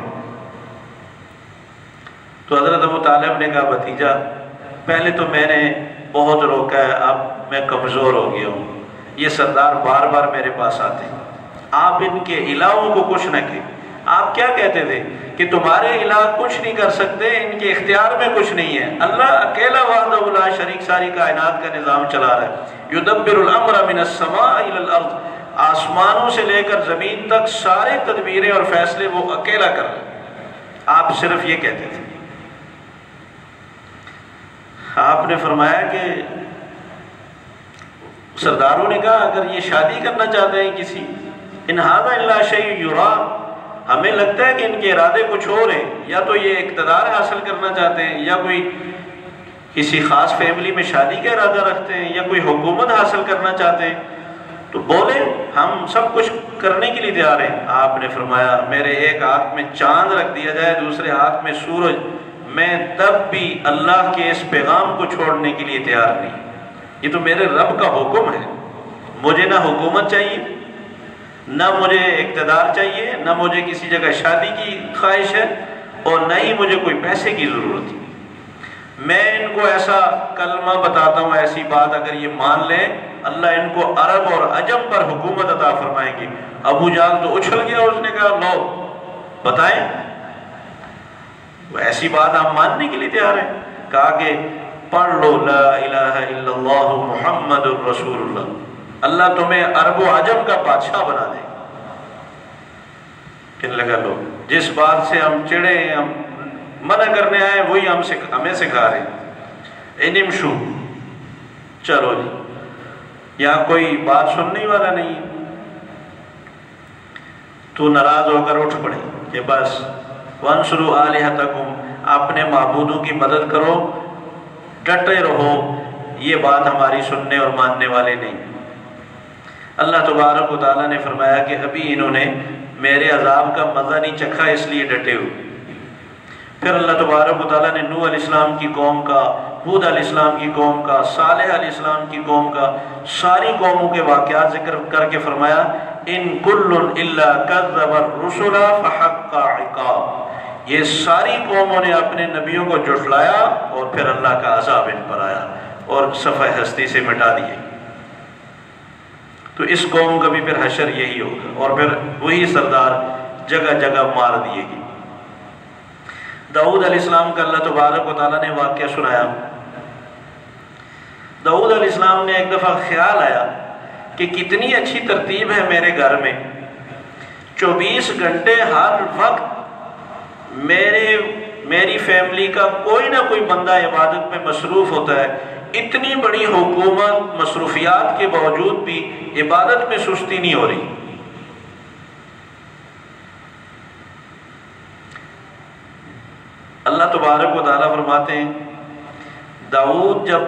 تو حضرت ابو طالب نے کہا بھتیجا پہلے تو میں نے بہت روکا ہے، اب میں کمزور ہو گیا ہوں، یہ سردار بار بار میرے پاس آتے ہیں، آپ ان کے الہوں کو کچھ نہ کہیں۔ آپ کیا کہتے تھے کہ تمہارے الہ کچھ نہیں کر سکتے، ان کے اختیار میں کچھ نہیں ہے، اللہ اکیلا وحدہ لا شریک ساری کائنات کا نظام چلا رہا ہے، یدبر الامر من السماء الى الارض، آسمانوں سے لے کر زمین تک سارے تدبیریں اور فیصلے وہ اکیلا کر رہے ہیں، آپ صرف یہ کہتے تھے۔ آپ نے فرمایا کہ سرداروں نے کہا اگر یہ شادی کرنا چاہتے ہیں کسی، ان ھذا الا شیء یرا، ہمیں لگتا ہے کہ ان کے ارادے کچھ اور ہیں، یا تو یہ اقتدار حاصل کرنا چاہتے ہیں، یا کوئی کسی خاص فیملی میں شادی کا ارادہ رکھتے ہیں، یا کوئی حکومت حاصل کرنا چاہتے ہیں، تو بولے ہم سب کچھ کرنے کے لیے تیار ہیں۔ آپ نے فرمایا میرے ایک ہاتھ میں چاند رکھ دیا جائے دوسرے ہاتھ میں سورج، میں تب بھی اللہ کے اس پیغام کو چھوڑنے کے لیے تیار نہیں، یہ تو میرے رب کا حکم ہے، مجھے نہ حکومت چاہیے، نہ مجھے اقتدار چاہیے، نہ مجھے کسی جگہ شادی کی خواہش ہے، اور نہ ہی مجھے کوئی پیسے کی ضرورت ہے۔ میں ان کو ایسا کلمہ بتاتا ہوں، ایسی بات اگر یہ مان لیں، اللہ ان کو عرب اور عجم پر حکومت عطا فرمائیں گے۔ ابو جہل تو اچھل گیا، اس نے کہا لو بتائیں، وہ ایسی بات آپ ماننے کے لیے تیار ہیں؟ کہا کہ پڑھ لو لا الہ الا اللہ محمد الرسول اللہ، اللہ تمہیں عرب و عجم کا بادشاہ بنا دے۔ کہنے لگا لو، جس بات سے ہم چڑھے ہیں، ہم منع کرنے آئے، وہی ہمیں سکھا رہے ہیں۔ انمشو، چلو جی، یہاں کوئی بات سننے والا نہیں۔ تو ناراض ہو کر اٹھ پڑے کہ بس وانصروا آلہتکم، اپنے معبودوں کی مدد کرو، ڈٹے رہو، یہ بات ہماری سننے اور ماننے والے نہیں۔ اللہ تبارک و تعالیٰ نے فرمایا کہ ابھی انہوں نے میرے عذاب کا مزہ نہیں چکھا، اس لیے ڈٹے ہوئے۔ پھر اللہ تبارک و تعالیٰ نے نوح علیہ السلام کی قوم کا، ہود علیہ السلام کی قوم کا، صالح علیہ السلام کی قوم کا، ساری قوموں کے واقعات ذکر کر کے فرمایا ان کل الا کذب الرسل فحق عقاب، یہ ساری قوموں نے اپنے نبیوں کو جھٹلایا اور پھر اللہ کا عذاب ان پر آیا اور صفحہ ہستی سے مٹا دیے۔ تو اس قوم کا بھی پھر حشر یہی ہوگا، اور پھر وہی سردار جگہ جگہ مار دیے گی۔ داؤد علیہ السلام کا اللہ تبارک و تعالیٰ نے واقعہ سنایا۔ داؤد علیہ السلام نے ایک دفعہ خیال آیا کہ کتنی اچھی ترتیب ہے میرے گھر میں، 24 گھنٹے ہر وقت میری فیملی کا کوئی نہ کوئی بندہ عبادت میں مصروف ہوتا ہے، اتنی بڑی حکومت مصروفیات کے باوجود بھی عبادت میں سستی نہیں ہو رہی۔ اللہ تبارک و تعالیٰ فرماتے ہیں داؤد جب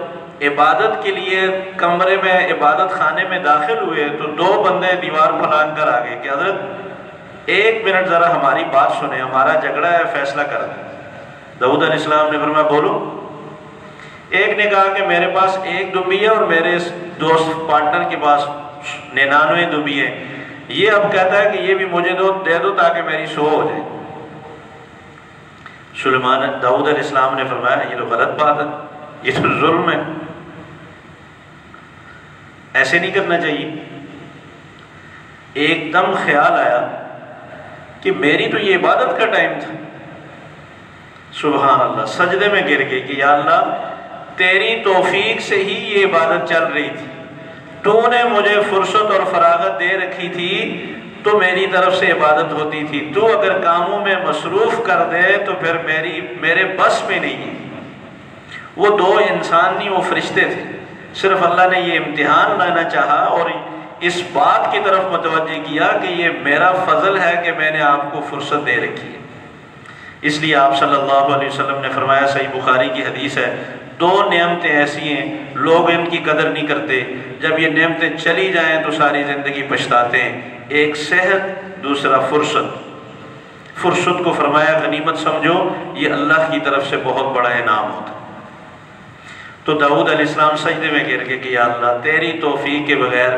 عبادت کے لیے کمرے میں عبادت خانے میں داخل ہوئے تو 2 بندے دیوار پھلانگ کر آ گئے کہ حضرت 1 منٹ ذرا ہماری بات سنیں، ہمارا جھگڑا ہے، فیصلہ کر دیں۔ داؤد علیہ السلام نے فرمایا بولو۔ ایک نے کہا کہ میرے پاس 1 دمبی ہے اور میرے دوست پارٹنر کے پاس 99 دمبی ہے، یہ اب کہتا ہے کہ یہ بھی مجھے دے دو تاکہ میری سو ہو جائے۔ داؤد علیہ السلام نے فرمایا یہ تو غلط بات ہے، یہ تو ظلم ہے، ایسے نہیں کرنا چاہیے۔ ایک دم خیال آیا کہ میری تو یہ عبادت کا ٹائم تھا، سبحان اللہ، سجدے میں گر گئی کہ یا اللہ تیری توفیق سے ہی یہ عبادت چل رہی تھی، تو نے مجھے فرصت اور فراغت دے رکھی تھی تو میری طرف سے عبادت ہوتی تھی، تو اگر کاموں میں مصروف کر دے تو پھر میرے بس میں نہیں ہے۔ وہ 2 انسان نہیں، وہ فرشتے تھے، صرف اللہ نے یہ امتحان لانا چاہا اور اس بات کی طرف متوجہ کیا کہ یہ میرا فضل ہے کہ میں نے آپ کو فرصت دے رکھی ہے۔ اس لیے آپ صلی اللہ علیہ وسلم نے فرمایا، صحیح بخاری کی حدیث ہے، 2 نعمتیں ایسی ہیں لوگ ان کی قدر نہیں کرتے، جب یہ نعمتیں چلی جائیں تو ساری زندگی پچھتاتے ہیں۔ ایک صحت، دوسرا فرصت۔ فرصت کو فرمایا غنیمت سمجھو، یہ اللہ کی طرف سے بہت بڑا انعام ہوتا ہے۔ تو داؤد علیہ السلام سجدے میں گر کے کہ یا اللہ تیری توفیق کے بغیر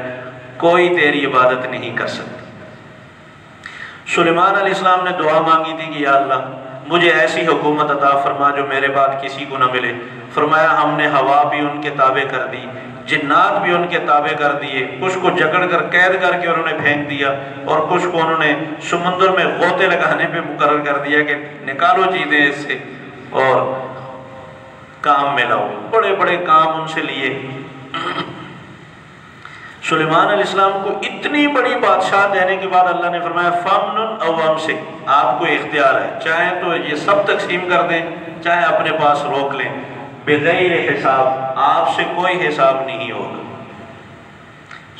کوئی تیری عبادت نہیں کر سکتا۔ سلیمان علیہ السلام نے دعا مانگی تھی کہ یا اللہ مجھے ایسی حکومت عطا فرما جو میرے بعد کسی کو نہ ملے۔ فرمایا ہم نے ہوا بھی ان کے تابع کر دی، جنات بھی ان کے تابع کر دیے، کچھ کو جکڑ کر قید کر کے انہوں نے پھینک دیا اور کچھ کو انہوں نے سمندر میں غوطے لگانے پہ مقرر کر دیا کہ نکالو چیزیں اس سے اور کام میں لاؤ۔ بڑے بڑے کام ان سے لیے۔ سلیمان علیہ السلام کو اتنی بڑی بادشاہ دینے کے بعد اللہ نے فرمایا فَمْنُنْ أَوْ أَمْسِكْ، آپ کو اختیار ہے، چاہے تو یہ سب تقسیم کر دیں، چاہے اپنے پاس روک لیں، بغیر حساب، آپ سے کوئی حساب نہیں ہوگا۔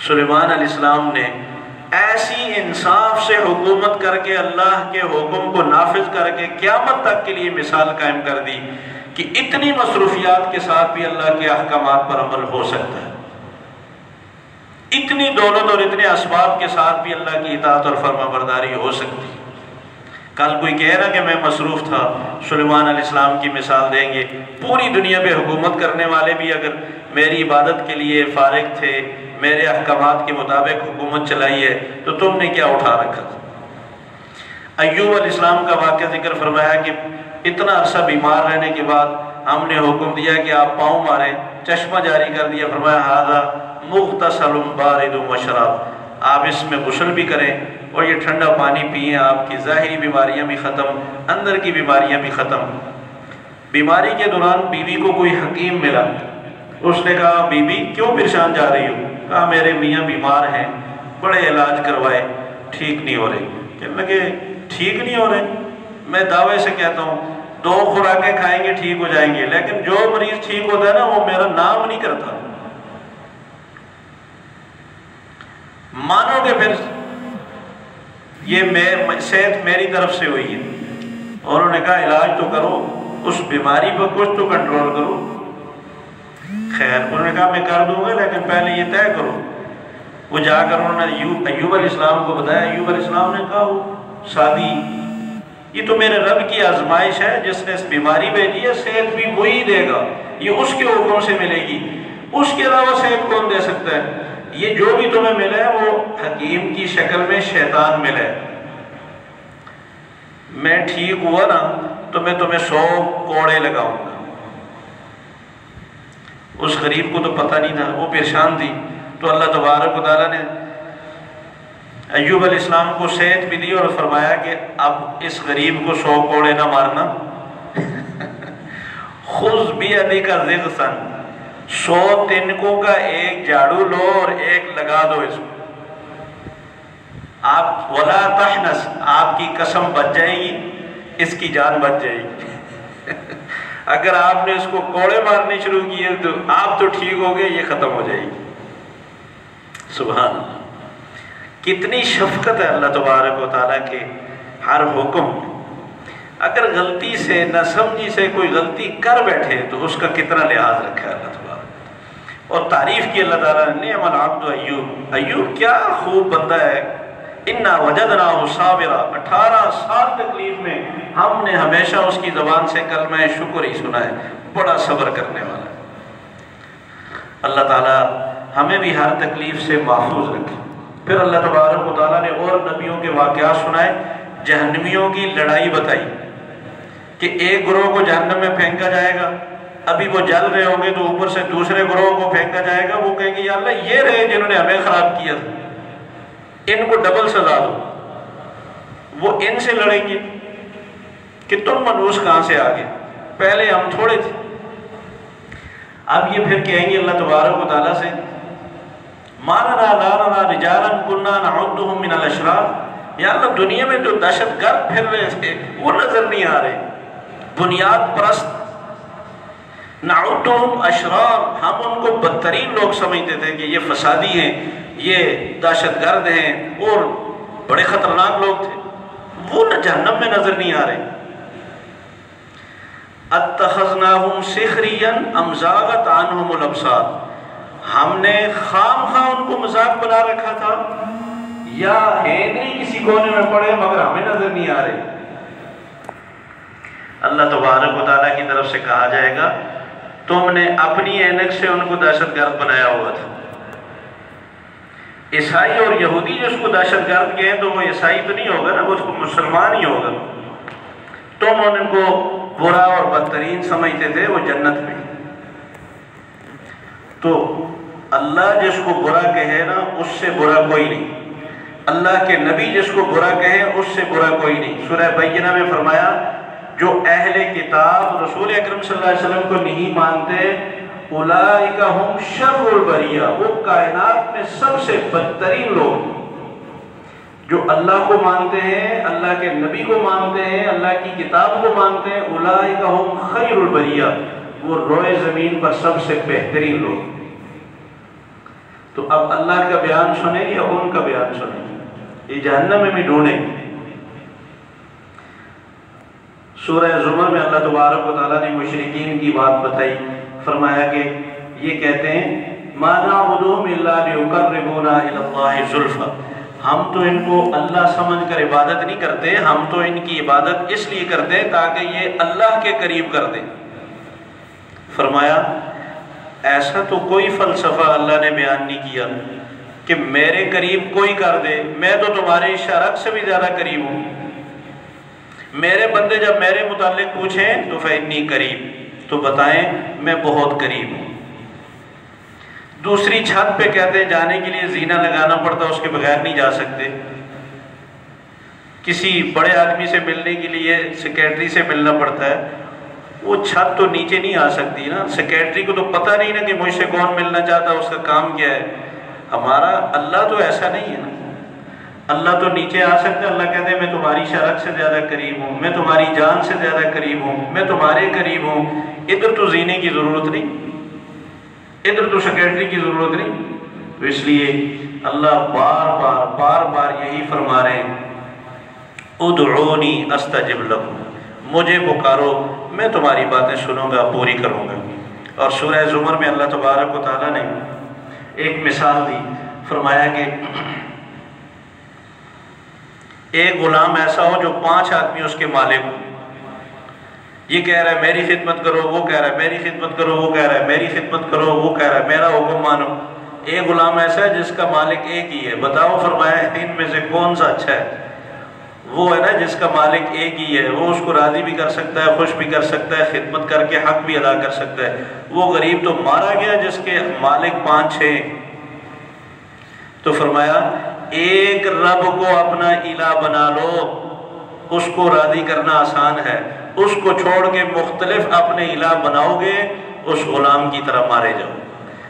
سلیمان علیہ السلام نے ایسی انصاف سے حکومت کر کے اللہ کے حکم کو نافذ کر کے قیامت تک کے لیے مثال قائم کر دی کہ اتنی مصروفیات کے ساتھ بھی اللہ کے احکامات پر عمل ہو سکتا ہے، اتنی دولت اور اتنے اسباب کے ساتھ بھی اللہ کی اطاعت اور فرما برداری ہو سکتی۔ کل کوئی کہہ رہا کہ میں مصروف تھا، سلیمان علیہ السلام کی مثال دیں گے، پوری دنیا پہ حکومت کرنے والے بھی اگر میری عبادت کے لیے فارغ تھے، میرے احکامات کے مطابق حکومت چلائی ہے، تو تم نے کیا اٹھا رکھا؟ ایوب علیہ السلام کا واقعہ ذکر فرمایا کہ اتنا عرصہ بیمار رہنے کے بعد ہم نے حکم دیا کہ آپ پاؤں ماریں، چشمہ جاری کر دیا، فرمایا ھذا مغتسل بارد و شراب، آپ اس میں غسل بھی کریں اور یہ ٹھنڈا پانی پئیں، آپ کی ظاہری بیماریاں بھی ختم، اندر کی بیماریاں بھی ختم۔ بیماری کے دوران بیوی کو کوئی حکیم ملا، اس نے کہا بی بی کیوں پریشان جا رہی ہو؟ کہا میرے میاں بیمار ہیں، بڑے علاج کروائے، ٹھیک نہیں ہو رہے۔ کہنے لگے ٹھیک نہیں ہو رہے؟ میں دعوے سے کہتا ہوں 2 خوراکیں کھائیں گے ٹھیک ہو جائیں گے، لیکن جو مریض ٹھیک ہوتا ہے نا وہ میرا نام نہیں کرتا۔ مانو کہ پھر یہ صحت میری طرف سے ہوئی ہے، اور انہوں نے کہا علاج تو کرو، اس بیماری پر کچھ تو کنٹرول کرو۔ خیر انہوں نے کہا میں کر دوں گا، لیکن پہلے یہ طے کرو۔ وہ جا کر انہوں نے ایوب علیہ السلام کو بتایا۔ ایوب علیہ السلام نے کہا وہ شادی، یہ تو میرے رب کی آزمائش ہے، جس نے اس بیماری بھیجی ہے صحت بھی وہی دے گا، یہ اس کے حکم سے ملے گی، اس کے علاوہ صحت کون دے سکتا ہے؟ یہ جو بھی تمہیں ملا ہے وہ حکیم کی شکل میں شیطان ملا ہے۔ میں ٹھیک ہوا نا تو میں تمہیں 100 کوڑے لگاؤں گا۔ اس غریب کو تو پتہ نہیں تھا، وہ پریشان تھی، تو اللہ تبارک و تعالیٰ نے ایوب علیہ السلام کو صحت بھی دی اور فرمایا کہ اب اس غریب کو 100 کوڑے نہ مارنا۔ خذ بیدک ضغثا، 100 تنکوں کا ایک جھاڑو لو اور ایک لگا دو اس کو۔ آپ ولا تحنس، آپ کی قسم بچ جائے گی، اس کی جان بچ جائے گی۔ اگر آپ نے اس کو کوڑے مارنے شروع کیے تو آپ تو ٹھیک ہو گئے، یہ ختم ہو جائے گی۔ سبحان اللہ، کتنی شفقت ہے اللہ تبارک و تعالیٰ کے ہر حکم میں۔ اگر غلطی سے نہ سمجھی سے کوئی غلطی کر بیٹھے تو اس کا کتنا لحاظ رکھا ہے اللہ تبارک، اور تعریف کی اللہ تعالیٰ نے، نعم العبد ایوب، ایوب کیا خوب بندہ ہے، انا وجدناہ صابرا، 18 سال تکلیف میں ہم نے ہمیشہ اس کی زبان سے کلمہ شکر ہی سنا ہے، بڑا صبر کرنے والا ہے۔ اللہ تعالیٰ ہمیں بھی ہر تکلیف سے محفوظ رکھے۔ پھر اللہ تبارک و تعالیٰ نے اور نبیوں کے واقعات سنائے، جہنمیوں کی لڑائی بتائی کہ ایک گروہ کو جہنم میں پھینکا جائے گا، ابھی وہ جل رہے ہوں گے تو اوپر سے دوسرے گروہ کو پھینکا جائے گا، وہ کہیں گے یا اللہ یہ رہے جنہوں نے ہمیں خراب کیا تھا، ان کو ڈبل سزا دو۔ وہ ان سے لڑیں گے کہ تم منوس کہاں سے آگے، پہلے ہم تھوڑے تھے۔ اب یہ پھر کہیں گے اللہ تبارک و تعالیٰ سے، مَا لَنَا لَا نَرَىٰ رِجَالًا كُنَّا نَعُدُّهُم مِّنَ الْأَشْرَارِ، یا اللہ دنیا میں جو دہشت گرد پھر رہے تھے وہ نظر نہیں آ رہے، بنیاد پرست، نَعُدُّهُم اشرار، ہم ان کو بدترین لوگ سمجھتے تھے کہ یہ فسادی ہیں، یہ دہشت گرد ہیں اور بڑے خطرناک لوگ تھے، وہ نہ جہنم میں نظر نہیں آ رہے۔ اتخذناہم سخریا ام زاغت عنہم الابصار، ہم نے خام خواہ ان کو مذاق بنا رکھا تھا، یا ہے نہیں کسی کونے میں پڑے مگر ہمیں نظر نہیں آ رہے۔ اللہ تبارک و تعالیٰ کی طرف سے کہا جائے گا تم نے اپنی اینک سے ان کو دہشت گرد بنایا ہوا تھا۔ عیسائی اور یہودی جو اس کو دہشت گرد کہیں تو وہ عیسائی تو نہیں ہوگا نا، وہ اس کو مسلمان ہی ہوگا۔ تم ان کو برا اور بدترین سمجھتے تھے، وہ جنت میں۔ تو اللہ جس کو برا کہے نا اس سے برا کوئی نہیں، اللہ کے نبی جس کو برا کہے اس سے برا کوئی نہیں۔ سورہ بینہ میں فرمایا جو اہل کتاب رسول اکرم صلی اللہ علیہ وسلم کو نہیں مانتے، اولئک ہم شر البریہ، وہ کائنات میں سب سے بدترین لوگ۔ جو اللہ کو مانتے ہیں، اللہ کے نبی کو مانتے ہیں، اللہ کی کتاب کو مانتے ہیں، اولئک ہم خیر البریہ، وہ روئے زمین پر سب سے بہترین لوگ۔ تو اب اللہ کا بیان سنیں یا ان کا بیان سنیں؟ یہ جہنم میں بھی ڈھونڈیں۔ سورہ زمر میں اللہ تبارک و تعالیٰ نے مشرکین کی بات بتائی، فرمایا کہ یہ کہتے ہیں مَا نَعْبُدُهُمْ إِلَّا لِيُقَرِّبُونَا إِلَى اللَّهِ زُلْفَىٰ، ہم تو ان کو اللہ سمجھ کر عبادت نہیں کرتے، ہم تو ان کی عبادت اس لیے کرتے تاکہ یہ اللہ کے قریب کر دیں۔ فرمایا ایسا تو کوئی فلسفہ اللہ نے بیان نہیں کیا کہ میرے قریب کوئی کر دے، میں تو تمہارے شرک سے بھی زیادہ قریب ہوں۔ میرے بندے جب میرے متعلق پوچھیں تو فإنی قریب، تو بتائیں میں بہت قریب ہوں۔ دوسری چھت پہ کہتے ہیں جانے کے لیے زینہ لگانا پڑتا، اس کے بغیر نہیں جا سکتے۔ کسی بڑے آدمی سے ملنے کے لیے سیکریٹری سے ملنا پڑتا ہے، وہ چھت تو نیچے نہیں آ سکتی نا، سیکریٹری کو تو پتہ نہیں نا کہ مجھ سے کون ملنا چاہتا، اس کا کام کیا ہے۔ ہمارا اللہ تو ایسا نہیں ہے نا، اللہ تو نیچے آ سکتا ہے۔ اللہ کہتے ہیں میں تمہاری شرک سے زیادہ قریب ہوں، میں تمہاری جان سے زیادہ قریب ہوں، میں تمہارے قریب ہوں۔ ادھر تو زینے کی ضرورت نہیں، ادھر تو سیکریٹری کی ضرورت نہیں۔ تو اس لیے اللہ بار بار یہی فرما رہے ہیں، ادعونی استجب لکم، مجھے پکارو میں تمہاری باتیں سنوں گا، پوری کروں گا۔ اور سورہ زمر میں اللہ تبارک و تعالیٰ نے ایک مثال دی، فرمایا کہ ایک غلام ایسا ہو جو 5 آدمی اس کے مالک ہو، یہ کہہ رہا ہے میری خدمت کرو، وہ کہہ رہا ہے میری خدمت کرو، وہ کہہ رہا ہے میری خدمت کرو، وہ کہہ رہا ہے میرا حکم مانو۔ ایک غلام ایسا ہے جس کا مالک ایک ہی ہے، بتاؤ فرمایا ان میں سے کون سا اچھا ہے؟ وہ ہے نا جس کا مالک ایک ہی ہے، وہ اس کو راضی بھی کر سکتا ہے، خوش بھی کر سکتا ہے، خدمت کر کے حق بھی ادا کر سکتا ہے۔ وہ غریب تو مارا گیا جس کے مالک 5-6۔ تو فرمایا ایک رب کو اپنا الہ بنا لو، اس کو راضی کرنا آسان ہے، اس کو چھوڑ کے مختلف اپنے الہ بناؤ گے، اس غلام کی طرح مارے جاؤ۔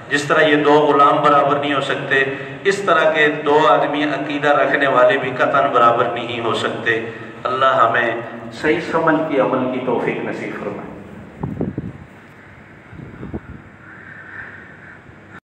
جس طرح یہ 2 غلام برابر نہیں ہو سکتے، اس طرح کے 2 آدمی عقیدہ رکھنے والے بھی قطعاً برابر نہیں ہو سکتے۔ اللہ ہمیں صحیح سمجھ کی عمل کی توفیق نصیب فرمائے۔